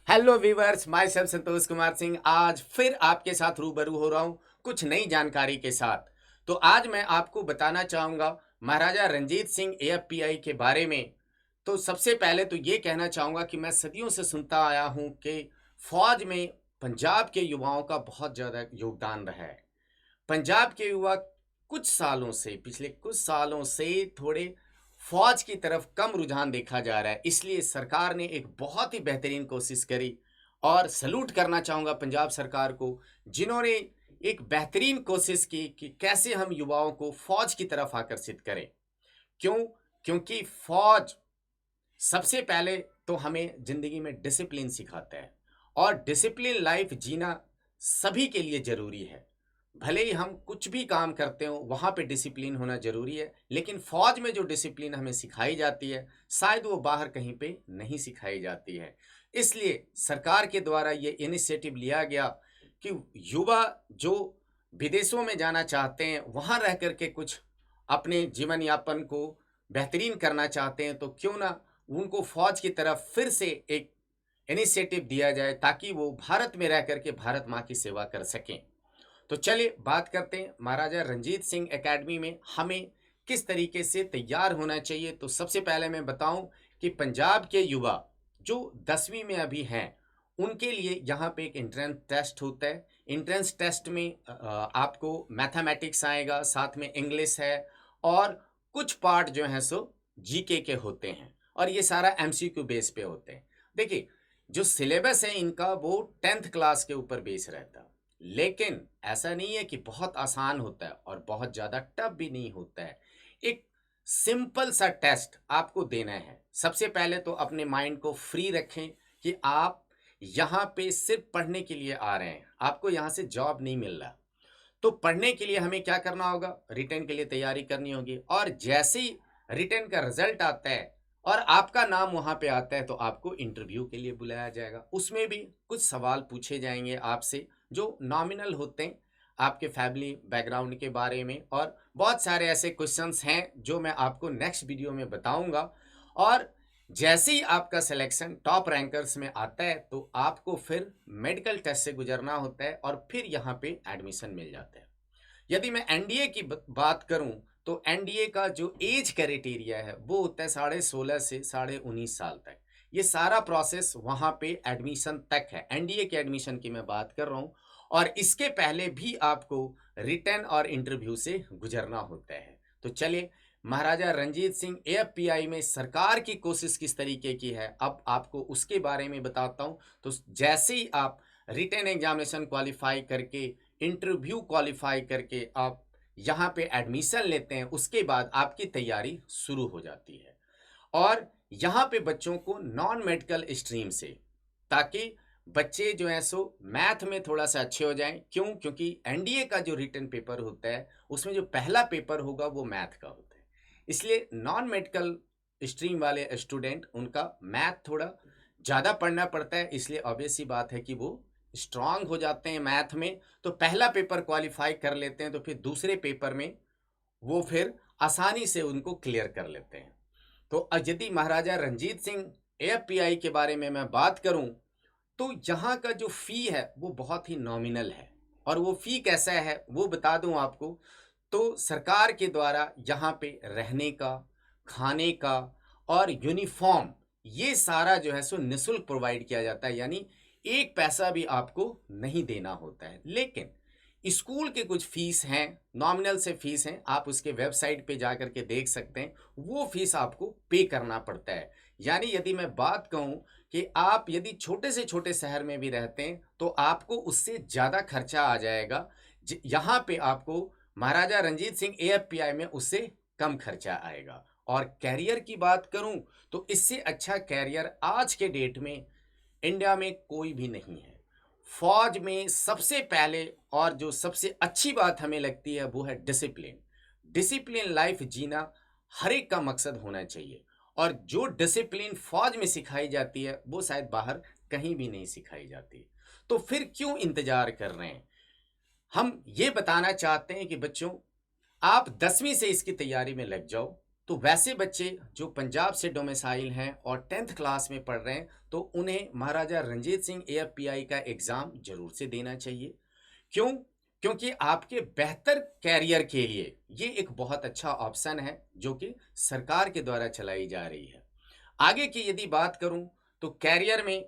Hello viewers, my self Santosh Kumar Singh आज फिर आपके साथ रूबरू हो रहा हूँ कुछ नई जानकारी के साथ। तो आज मैं आपको बताना चाहूँगा महाराजा रंजीत सिंह एएफपीआई के बारे में। तो सबसे पहले तो ये कहना चाहूँगा कि मैं सदियों से सुनता आया हूँ कि फौज में पंजाब के युवाओं का बहुत ज़्यादा योगदान रहा है। पंजाब के युवा पिछले कुछ सालों से थोड़े फौज की तरफ कम रुझान देखा जा रहा है, इसलिए सरकार ने एक बहुत ही बेहतरीन कोशिश करी और सैल्यूट करना चाहूँगा पंजाब सरकार को, जिन्होंने एक बेहतरीन कोशिश की कि कैसे हम युवाओं को फौज की तरफ आकर्षित करें। क्यों? क्योंकि फौज सबसे पहले तो हमें ज़िंदगी में डिसिप्लिन सिखाता है और डिसिप्लिन लाइफ जीना सभी के लिए ज़रूरी है। भले ही हम कुछ भी काम करते हो वहाँ पे डिसिप्लिन होना ज़रूरी है, लेकिन फ़ौज में जो डिसिप्लिन हमें सिखाई जाती है शायद वो बाहर कहीं पे नहीं सिखाई जाती है। इसलिए सरकार के द्वारा ये इनिशिएटिव लिया गया कि युवा जो विदेशों में जाना चाहते हैं, वहाँ रह कर के कुछ अपने जीवन यापन को बेहतरीन करना चाहते हैं, तो क्यों ना उनको फ़ौज की तरफ फिर से एक इनिशिएटिव दिया जाए ताकि वो भारत में रह कर के भारत माँ की सेवा कर सकें। तो चलिए बात करते हैं महाराजा रंजीत सिंह एकेडमी में हमें किस तरीके से तैयार होना चाहिए। तो सबसे पहले मैं बताऊं कि पंजाब के युवा जो 10वीं में अभी हैं, उनके लिए यहाँ पे एक एंट्रेंस टेस्ट होता है। एंट्रेंस टेस्ट में आपको मैथमेटिक्स आएगा, साथ में इंग्लिश है और कुछ पार्ट जो हैं सो जीके के होते हैं और ये सारा एमसीक्यू बेस पे होते हैं। देखिए, जो सिलेबस है इनका वो 10th क्लास के ऊपर बेस रहता है, लेकिन ऐसा नहीं है कि बहुत आसान होता है और बहुत ज़्यादा टफ भी नहीं होता है। एक सिंपल सा टेस्ट आपको देना है। सबसे पहले तो अपने माइंड को फ्री रखें कि आप यहाँ पे सिर्फ पढ़ने के लिए आ रहे हैं, आपको यहाँ से जॉब नहीं मिल रहा। तो पढ़ने के लिए हमें क्या करना होगा? रिटन के लिए तैयारी करनी होगी और जैसे ही रिटन का रिजल्ट आता है और आपका नाम वहाँ पे आता है तो आपको इंटरव्यू के लिए बुलाया जाएगा। उसमें भी कुछ सवाल पूछे जाएंगे आपसे जो नॉमिनल होते हैं आपके फैमिली बैकग्राउंड के बारे में, और बहुत सारे ऐसे क्वेश्चंस हैं जो मैं आपको नेक्स्ट वीडियो में बताऊंगा। और जैसे ही आपका सिलेक्शन टॉप रैंकर्स में आता है तो आपको फिर मेडिकल टेस्ट से गुजरना होता है और फिर यहाँ पे एडमिशन मिल जाता है। यदि मैं एनडीए की बात करूं तो एनडीए का जो एज क्राइटेरिया है वो होता है 16.5 से 19.5 साल तक। ये सारा प्रोसेस वहाँ पे एडमिशन तक है। एनडीए के एडमिशन की मैं बात कर रहा हूँ और इसके पहले भी आपको रिटन और इंटरव्यू से गुजरना होता है। तो चलिए, महाराजा रंजीत सिंह एएफपीआई में सरकार की कोशिश किस तरीके की है अब आपको उसके बारे में बताता हूँ। तो जैसे ही आप रिटन एग्जामिनेशन क्वालिफाई करके इंटरव्यू क्वालिफाई करके आप यहाँ पे एडमिशन लेते हैं, उसके बाद आपकी तैयारी शुरू हो जाती है। और यहाँ पे बच्चों को नॉन मेडिकल स्ट्रीम से, ताकि बच्चे जो हैं सो मैथ में थोड़ा सा अच्छे हो जाएं। क्यों? क्योंकि एनडीए का जो रिटन पेपर होता है उसमें जो पहला पेपर होगा वो मैथ का होता है, इसलिए नॉन मेडिकल स्ट्रीम वाले स्टूडेंट उनका मैथ थोड़ा ज़्यादा पढ़ना पड़ता है। इसलिए ऑब्वियस सी बात है कि वो स्ट्रांग हो जाते हैं मैथ में। तो पहला पेपर क्वालिफाई कर लेते हैं तो फिर दूसरे पेपर में वो फिर आसानी से उनको क्लियर कर लेते हैं। तो यदि महाराजा रंजीत सिंह एएफपीआई के बारे में मैं बात करूं तो यहाँ का जो फ़ी है वो बहुत ही नॉमिनल है। और वो फ़ी कैसा है वो बता दूं आपको। तो सरकार के द्वारा यहाँ पे रहने का, खाने का और यूनिफॉर्म, ये सारा जो है सो निःशुल्क प्रोवाइड किया जाता है, यानी एक पैसा भी आपको नहीं देना होता है। लेकिन स्कूल के कुछ फीस हैं, नॉमिनल से फीस हैं, आप उसके वेबसाइट पे जा कर के देख सकते हैं, वो फीस आपको पे करना पड़ता है। यानी यदि मैं बात कहूँ कि आप यदि छोटे से छोटे शहर में भी रहते हैं तो आपको उससे ज़्यादा खर्चा आ जाएगा। यहाँ पे आपको महाराजा रंजीत सिंह एएफपीआई में उससे कम खर्चा आएगा। और कैरियर की बात करूँ तो इससे अच्छा कैरियर आज के डेट में इंडिया में कोई भी नहीं है। फौज में सबसे पहले और जो सबसे अच्छी बात हमें लगती है वो है डिसिप्लिन। डिसिप्लिन लाइफ जीना हर एक का मकसद होना चाहिए और जो डिसिप्लिन फौज में सिखाई जाती है वो शायद बाहर कहीं भी नहीं सिखाई जाती। तो फिर क्यों इंतजार कर रहे हैं? हम ये बताना चाहते हैं कि बच्चों, आप 10वीं से इसकी तैयारी में लग जाओ। तो वैसे बच्चे जो पंजाब से डोमिसाइल हैं और 10th क्लास में पढ़ रहे हैं, तो उन्हें महाराजा रंजीत सिंह एएफपीआई का एग्ज़ाम ज़रूर से देना चाहिए। क्यों? क्योंकि आपके बेहतर कैरियर के लिए ये एक बहुत अच्छा ऑप्शन है जो कि सरकार के द्वारा चलाई जा रही है। आगे की यदि बात करूं तो कैरियर में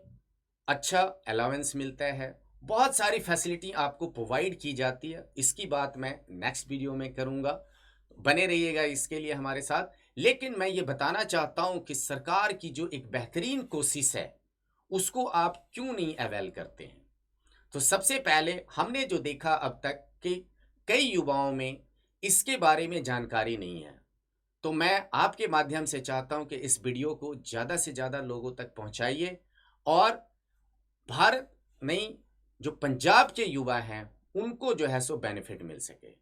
अच्छा अलाउंस मिलता है, बहुत सारी फैसिलिटी आपको प्रोवाइड की जाती है। इसकी बात मैं नेक्स्ट वीडियो में करूंगा, बने रहिएगा इसके लिए हमारे साथ। लेकिन मैं ये बताना चाहता हूं कि सरकार की जो एक बेहतरीन कोशिश है उसको आप क्यों नहीं अवेल करते हैं। तो सबसे पहले हमने जो देखा अब तक कि कई युवाओं में इसके बारे में जानकारी नहीं है। तो मैं आपके माध्यम से चाहता हूं कि इस वीडियो को ज़्यादा से ज़्यादा लोगों तक पहुंचाइए और भारत नहीं, जो पंजाब के युवा हैं उनको जो है सो बेनिफिट मिल सके।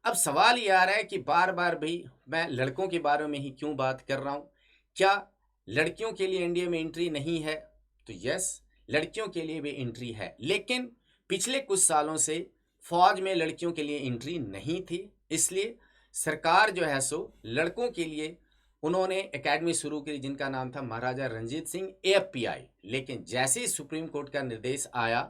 अब सवाल ये आ रहा है कि बार बार भाई मैं लड़कों के बारे में ही क्यों बात कर रहा हूँ, क्या लड़कियों के लिए इंडिया में एंट्री नहीं है? तो यस, लड़कियों के लिए भी एंट्री है, लेकिन पिछले कुछ सालों से फौज में लड़कियों के लिए एंट्री नहीं थी। इसलिए सरकार जो है सो लड़कों के लिए उन्होंने एकेडमी शुरू की जिनका नाम था महाराजा रंजीत सिंह एएफपीआई। लेकिन जैसे ही सुप्रीम कोर्ट का निर्देश आया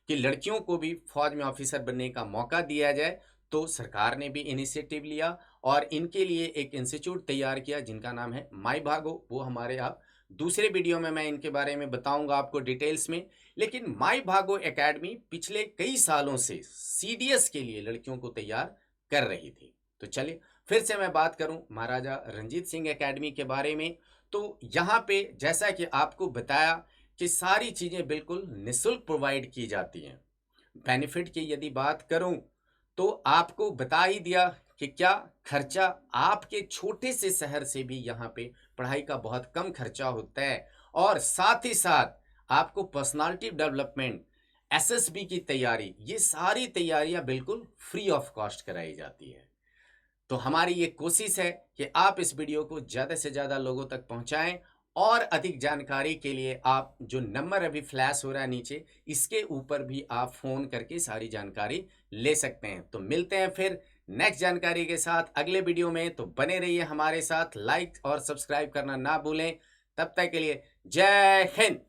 कि लड़कियों को भी फौज में ऑफिसर बनने का मौका दिया जाए, तो सरकार ने भी इनिशिएटिव लिया और इनके लिए एक इंस्टीट्यूट तैयार किया जिनका नाम है माई भागो। वो हमारे आप दूसरे वीडियो में मैं इनके बारे में बताऊंगा आपको डिटेल्स में। लेकिन माई भागो एकेडमी पिछले कई सालों से सीडीएस के लिए लड़कियों को तैयार कर रही थी। तो चलिए फिर से मैं बात करूं महाराजा रंजीत सिंह एकेडमी के बारे में। तो यहाँ पे जैसा कि आपको बताया कि सारी चीज़ें बिल्कुल निःशुल्क प्रोवाइड की जाती हैं। बेनिफिट की यदि बात करूं तो आपको बता ही दिया कि क्या खर्चा आपके छोटे से शहर से भी यहाँ पे पढ़ाई का बहुत कम खर्चा होता है, और साथ ही साथ आपको पर्सनालिटी डेवलपमेंट, एसएसबी की तैयारी, ये सारी तैयारियां बिल्कुल फ्री ऑफ कॉस्ट कराई जाती है। तो हमारी ये कोशिश है कि आप इस वीडियो को ज़्यादा से ज़्यादा लोगों तक पहुंचाएं, और अधिक जानकारी के लिए आप जो नंबर अभी फ्लैश हो रहा है नीचे, इसके ऊपर भी आप फ़ोन करके सारी जानकारी ले सकते हैं। तो मिलते हैं फिर नेक्स्ट जानकारी के साथ अगले वीडियो में। तो बने रहिए हमारे साथ, लाइक और सब्सक्राइब करना ना भूलें। तब तक के लिए जय हिंद।